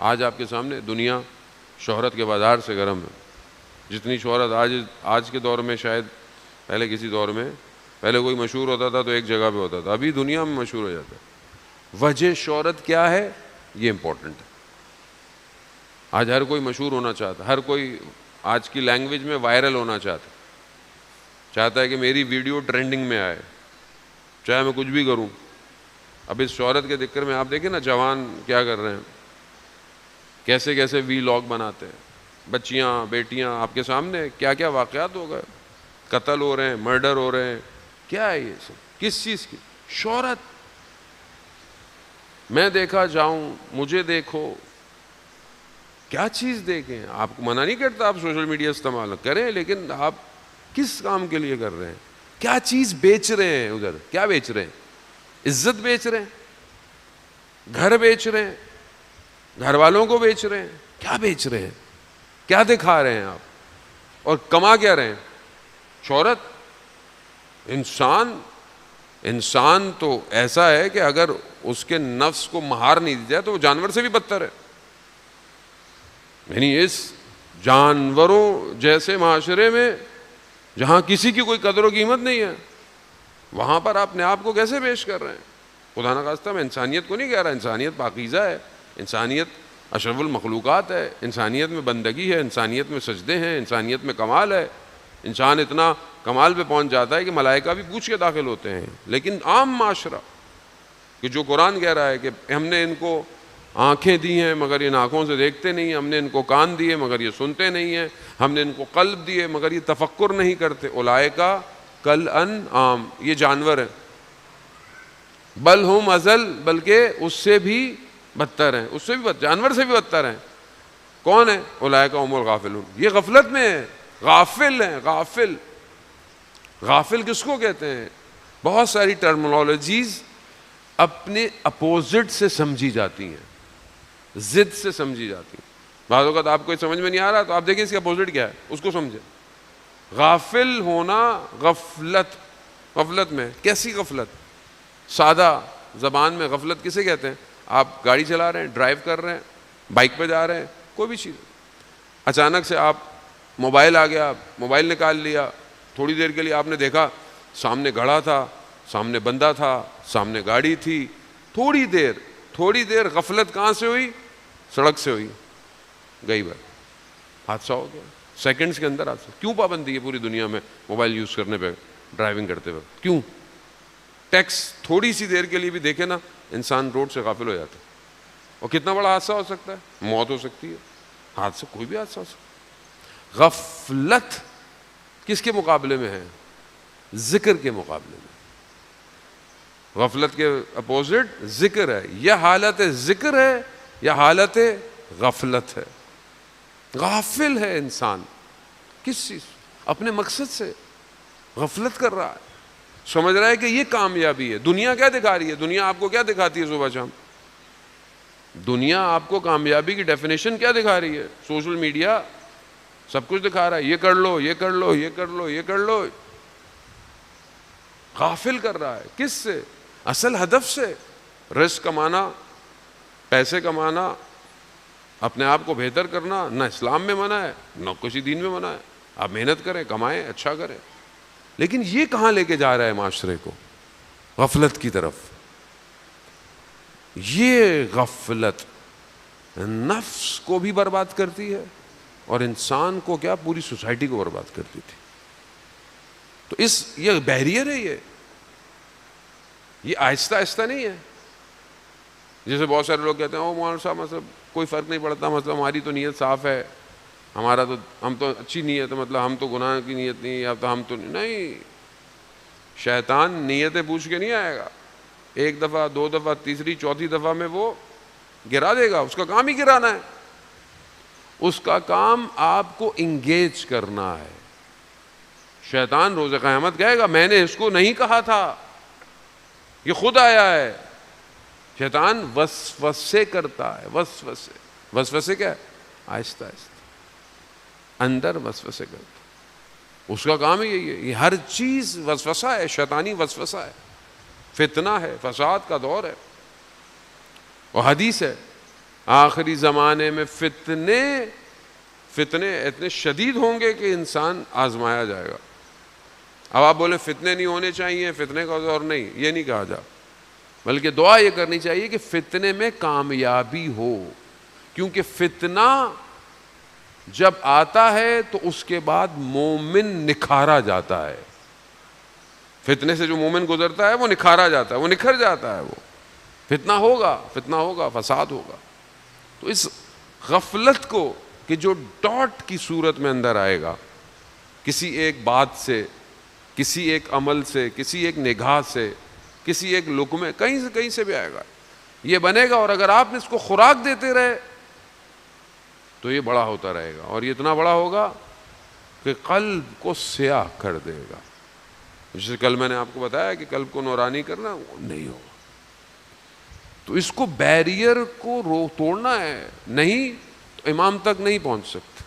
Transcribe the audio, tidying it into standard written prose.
آج آپ کے سامنے دنیا شہرت کے بازار سے گرم ہے. جتنی شہرت آج کے دور میں، شاید پہلے کسی دور میں پہلے کوئی مشہور ہوتا تھا تو ایک جگہ پہ ہوتا تھا، ابھی دنیا میں مشہور ہو جاتا ہے. وجہ شہرت کیا ہے یہ امپورٹنٹ ہے. آج ہر کوئی مشہور ہونا چاہتا ہے، ہر کوئی آج کی لینگویج میں وائرل ہونا چاہتا ہے کہ میری ویڈیو ٹرینڈنگ میں آئے، چاہے میں کچھ بھی کروں. اب اس شہرت کے ذکر میں آپ دیکھیں نا جوان کیا کر رہے ہیں، کیسے کیسے وی لاگ بناتے ہیں. بچیاں بیٹیاں آپ کے سامنے کیا کیا واقعات ہو گئے، قتل ہو رہے ہیں، مرڈر ہو رہے ہیں. کیا ہے یہ سب؟ کس چیز کی؟ شہرت. میں دیکھا جاؤں، مجھے دیکھو. کیا چیز دیکھیں؟ آپ کو منع نہیں کرتا آپ سوشل میڈیا استعمال کریں، لیکن آپ کس کام کے لیے کر رہے ہیں؟ کیا چیز بیچ رہے ہیں ادھر؟ کیا بیچ رہے ہیں؟ عزت بیچ رہے ہیں، گھر بیچ رہے ہیں، گھر والوں کو بیچ رہے ہیں. کیا بیچ رہے ہیں؟ کیا دکھا رہے ہیں آپ؟ اور کما کیا رہے ہیں؟ شہرت. انسان تو ایسا ہے کہ اگر اس کے نفس کو مہار نہیں دی جائے تو وہ جانور سے بھی بدتر ہے. یعنی اس جانوروں جیسے معاشرے میں جہاں کسی کی کوئی قدر و قیمت نہیں ہے، وہاں پر آپ اپنے آپ کو کیسے پیش کر رہے ہیں؟ خدا نخواستہ میں انسانیت کو نہیں کہہ رہا، انسانیت پاکیزہ ہے، انسانیت اشرف المخلوقات ہے، انسانیت میں بندگی ہے، انسانیت میں سجدے ہیں، انسانیت میں کمال ہے. انسان اتنا کمال پہ پہنچ جاتا ہے کہ ملائکہ بھی پوچھ کے داخل ہوتے ہیں. لیکن عام معاشرہ کہ جو قرآن کہہ رہا ہے کہ ہم نے ان کو آنکھیں دی ہیں مگر ان آنکھوں سے دیکھتے نہیں ہیں، ہم نے ان کو کان دیے مگر یہ سنتے نہیں ہیں، ہم نے ان کو قلب دیے مگر یہ تفکر نہیں کرتے. اولئک کالانعام، یہ جانور ہیں. بل ہم اضل، بلکہ اس سے بھی بدتر ہیں، اس سے بھی جانور سے بھی بدتر ہیں. کون ہے؟ اولئک هم الغافلون. یہ غفلت میں ہیں، غافل ہیں. غافل کس کو کہتے ہیں؟ بہت ساری ٹرمنالوجیز اپنے اپوزٹ سے سمجھی جاتی ہیں، ضد سے سمجھی جاتی ہیں. بعض اوقات آپ کو سمجھ میں نہیں آ رہا تو آپ دیکھیں اس کا اپوزٹ کیا ہے، اس کو سمجھیں. غافل ہونا، غفلت میں. کیسی غفلت؟ سادہ زبان میں غفلت کسے کہتے ہیں؟ آپ گاڑی چلا رہے ہیں، ڈرائیو کر رہے ہیں، بائک پہ جا رہے ہیں، کوئی بھی چیز، اچانک سے آپ موبائل آ گیا، موبائل نکال لیا، تھوڑی دیر کے لیے آپ نے دیکھا سامنے گھڑا تھا، سامنے بندہ تھا، سامنے گاڑی تھی. تھوڑی دیر غفلت کہاں سے ہوئی؟ سڑک سے ہوئی، گئی بات، حادثہ ہو گیا سیکنڈز کے اندر. حادثہ. کیوں پابندی ہے پوری دنیا میں موبائل یوز کرنے پہ ڈرائیونگ کرتے وقت؟ کیوں؟ ٹیکس تھوڑی سی دیر کے لیے بھی دیکھے نا انسان روڈ سے غافل ہو جاتا ہے. اور کتنا بڑا حادثہ ہو سکتا ہے، موت ہو سکتی ہے، حادثہ کوئی بھی حادثہ ہو سکتا ہے. غفلت کس کے مقابلے میں ہے؟ ذکر کے مقابلے میں. غفلت کے اپوزٹ ذکر ہے. یا حالت ذکر ہے یا حالت غفلت ہے. غافل ہے انسان کس چیز؟ اپنے مقصد سے غفلت کر رہا ہے. سمجھ رہا ہے کہ یہ کامیابی ہے. دنیا کیا دکھا رہی ہے؟ دنیا آپ کو کیا دکھاتی ہے صبح شام؟ دنیا آپ کو کامیابی کی ڈیفینیشن کیا دکھا رہی ہے؟ سوشل میڈیا سب کچھ دکھا رہا ہے، یہ کر لو، یہ کر لو، یہ کر لو، یہ کر لو. غافل کر رہا ہے کس سے؟ اصل ہدف سے. رزق کمانا، پیسے کمانا، اپنے آپ کو بہتر کرنا نہ اسلام میں منع ہے نہ کسی دین میں منع ہے. آپ محنت کریں، کمائیں، اچھا کریں. لیکن یہ کہاں لے کے جا رہا ہے معاشرے کو؟ غفلت کی طرف. یہ غفلت نفس کو بھی برباد کرتی ہے اور انسان کو کیا، پوری سوسائٹی کو برباد کرتی تھی. تو یہ بیریئر ہے. یہ آہستہ آہستہ نہیں ہے. جیسے بہت سارے لوگ کہتے ہیں او مولانا صاحب مطلب کوئی فرق نہیں پڑتا، مطلب ہماری تو نیت صاف ہے، ہم تو اچھی نیت ہے، مطلب ہم تو گناہ کی نیت نہیں، یا تو ہم تو نہیں. شیطان نیتیں پوچھ کے نہیں آئے گا. ایک دفعہ، دو دفعہ، تیسری چوتھی دفعہ میں وہ گرا دے گا. اس کا کام ہی گرانا ہے. اس کا کام آپ کو انگیج کرنا ہے. شیطان روز قیامت کہے گا میں نے اس کو نہیں کہا تھا، یہ خود آیا ہے. شیطان وسوسے کرتا ہے. وسوسے کیا ہے؟ آہستہ آہستہ اندر وسوسے کرتا. اس کا کام ہی یہی ہے. یہ ہر چیز وسوسہ ہے، شیطانی وسوسہ ہے، فتنہ ہے، فساد کا دور ہے. اور حدیث ہے آخری زمانے میں فتنے اتنے شدید ہوں گے کہ انسان آزمایا جائے گا. اب آپ بولے فتنے نہیں ہونے چاہیے، فتنے کا دور نہیں، یہ نہیں کہا جا، بلکہ دعا یہ کرنی چاہیے کہ فتنے میں کامیابی ہو، کیونکہ فتنہ جب آتا ہے تو اس کے بعد مومن نکھارا جاتا ہے. فتنے سے جو مومن گزرتا ہے وہ نکھارا جاتا ہے، وہ نکھر جاتا ہے. وہ فتنہ ہوگا، فساد ہوگا. تو اس غفلت کو کہ جو ڈاٹ کی صورت میں اندر آئے گا، کسی ایک بات سے، کسی ایک عمل سے، کسی ایک نگاہ سے، کسی ایک لقمے، کہیں سے بھی آئے گا، یہ بنے گا. اور اگر آپ نے اس کو خوراک دیتے رہے تو یہ بڑا ہوتا رہے گا، اور یہ اتنا بڑا ہوگا کہ قلب کو سیاہ کر دے گا. جیسے کل میں نے آپ کو بتایا کہ قلب کو نورانی کرنا وہ نہیں ہوگا. تو اس کو بیریئر کو توڑنا ہے، نہیں تو امام تک نہیں پہنچ سکتے.